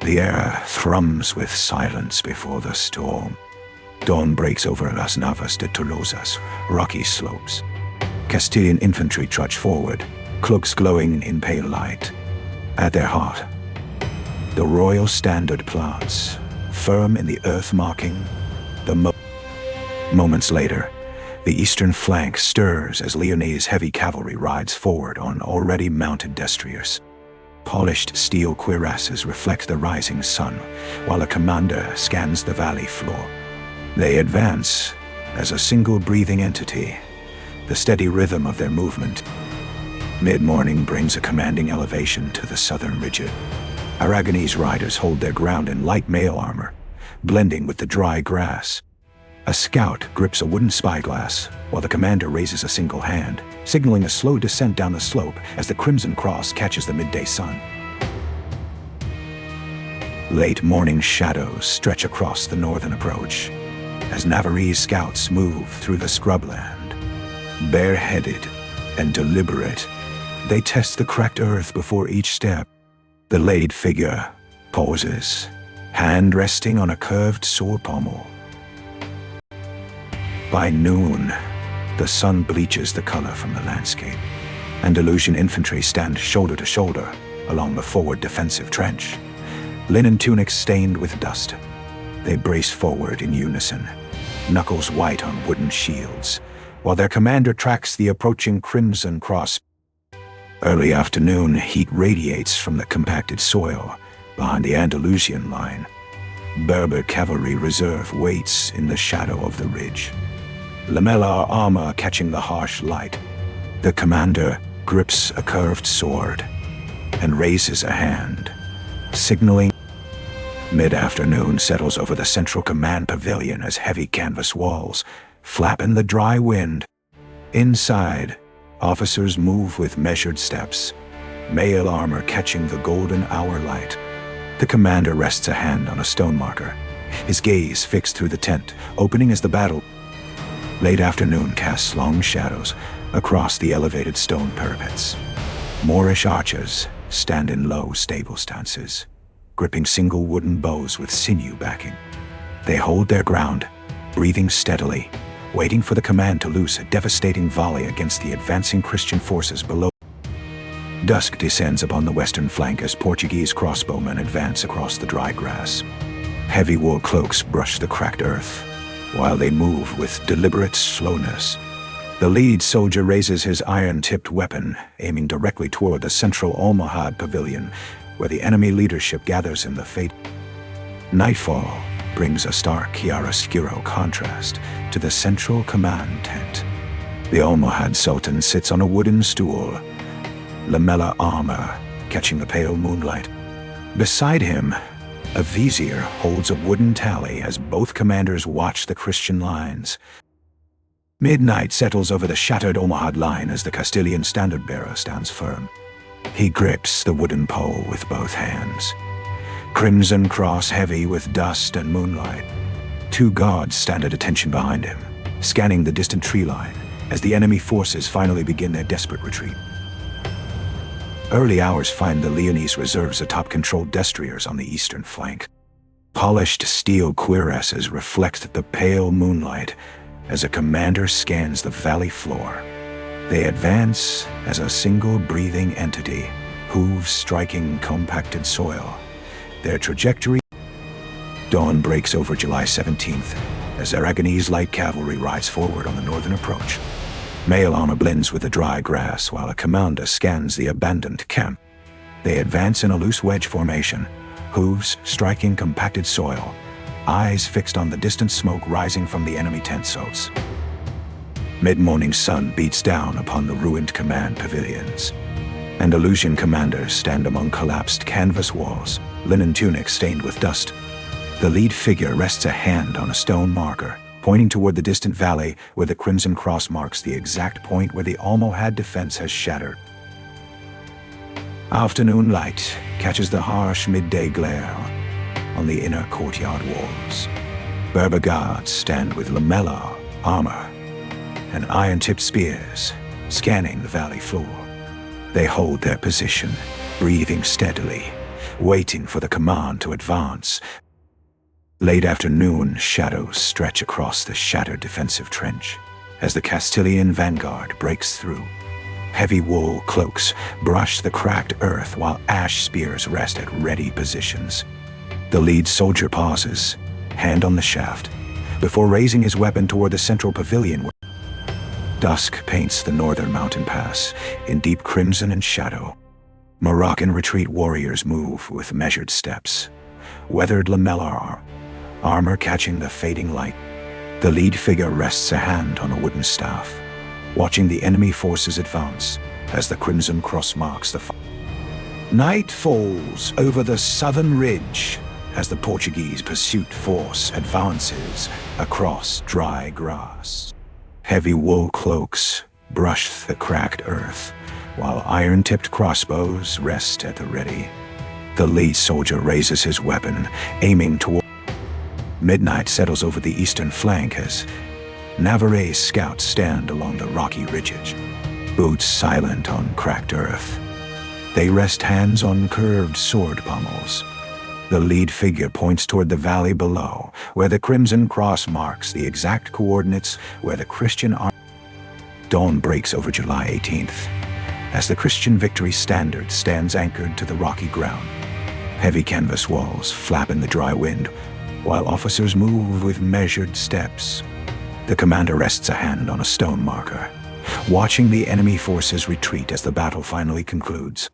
The air thrums with silence before the storm. Dawn breaks over Las Navas de Tolosa's rocky slopes. Castilian infantry trudge forward, cloaks glowing in pale light. At their heart, the royal standard plants, firm in the earth marking the moments later, the eastern flank stirs as Leonese heavy cavalry rides forward on already mounted destriers. Polished steel cuirasses reflect the rising sun, while a commander scans the valley floor. They advance as a single breathing entity, the steady rhythm of their movement. Mid-morning brings a commanding elevation to the southern ridge. Aragonese riders hold their ground in light mail armor, blending with the dry grass. A scout grips a wooden spyglass, while the commander raises a single hand, signaling a slow descent down the slope as the crimson cross catches the midday sun. Late morning shadows stretch across the northern approach, as Navarrese scouts move through the scrubland. Bareheaded and deliberate, they test the cracked earth before each step. The laid figure pauses, hand resting on a curved sword pommel. By noon, the sun bleaches the color from the landscape. Andalusian infantry stand shoulder to shoulder along the forward defensive trench, linen tunics stained with dust. They brace forward in unison, knuckles white on wooden shields, while their commander tracks the approaching crimson cross. Early afternoon heat radiates from the compacted soil behind the Andalusian line. Berber cavalry reserve waits in the shadow of the ridge, lamellar armor catching the harsh light. The commander grips a curved sword and raises a hand, signaling. Mid-afternoon settles over the central command pavilion as heavy canvas walls flap in the dry wind. Inside, officers move with measured steps, mail armor catching the golden hour light. The commander rests a hand on a stone marker, his gaze fixed through the tent, opening as the battle. Late afternoon casts long shadows across the elevated stone parapets. Moorish archers stand in low, stable stances, gripping single wooden bows with sinew backing. They hold their ground, breathing steadily, waiting for the command to loose a devastating volley against the advancing Christian forces below. Dusk descends upon the western flank as Portuguese crossbowmen advance across the dry grass. Heavy wool cloaks brush the cracked earth, while they move with deliberate slowness. The lead soldier raises his iron-tipped weapon, aiming directly toward the central Almohad pavilion, where the enemy leadership gathers in the fate. Nightfall brings a stark chiaroscuro contrast to the central command tent. The Almohad Sultan sits on a wooden stool, lamellar armor catching the pale moonlight. Beside him, a vizier holds a wooden tally as both commanders watch the Christian lines. Midnight settles over the shattered Almohad line as the Castilian standard-bearer stands firm. He grips the wooden pole with both hands, crimson cross heavy with dust and moonlight. Two guards stand at attention behind him, scanning the distant tree line as the enemy forces finally begin their desperate retreat. Early hours find the Leonese reserves atop controlled destriers on the eastern flank. Polished steel cuirasses reflect the pale moonlight as a commander scans the valley floor. They advance as a single breathing entity, hooves striking compacted soil. Their trajectory. Dawn breaks over July 17th as Aragonese light cavalry rides forward on the northern approach. Mail armor blends with the dry grass while a commander scans the abandoned camp. They advance in a loose wedge formation, hooves striking compacted soil, eyes fixed on the distant smoke rising from the enemy tent sites. Mid-morning sun beats down upon the ruined command pavilions. Andalusian commanders stand among collapsed canvas walls, linen tunics stained with dust. The lead figure rests a hand on a stone marker, pointing toward the distant valley where the crimson cross marks the exact point where the Almohad defense has shattered. Afternoon light catches the harsh midday glare on the inner courtyard walls. Berber guards stand with lamellar armor and iron-tipped spears, scanning the valley floor. They hold their position, breathing steadily, waiting for the command to advance. Late afternoon, shadows stretch across the shattered defensive trench as the Castilian vanguard breaks through. Heavy wool cloaks brush the cracked earth while ash spears rest at ready positions. The lead soldier pauses, hand on the shaft, before raising his weapon toward the central pavilion. Dusk paints the northern mountain pass in deep crimson and shadow. Moroccan retreat warriors move with measured steps, weathered lamellar armor catching the fading light. The lead figure rests a hand on a wooden staff, watching the enemy forces advance as the crimson cross marks the fire. Night falls over the southern ridge as the Portuguese pursuit force advances across dry grass. Heavy wool cloaks brush the cracked earth, while iron-tipped crossbows rest at the ready. The lead soldier raises his weapon, aiming toward. Midnight settles over the eastern flank as Navarrese scouts stand along the rocky ridges, boots silent on cracked earth. They rest hands on curved sword pommels. The lead figure points toward the valley below, where the crimson cross marks the exact coordinates where the Christian army. Dawn breaks over July 18th, as the Christian victory standard stands anchored to the rocky ground. Heavy canvas walls flap in the dry wind, while officers move with measured steps. The commander rests a hand on a stone marker, watching the enemy forces retreat as the battle finally concludes.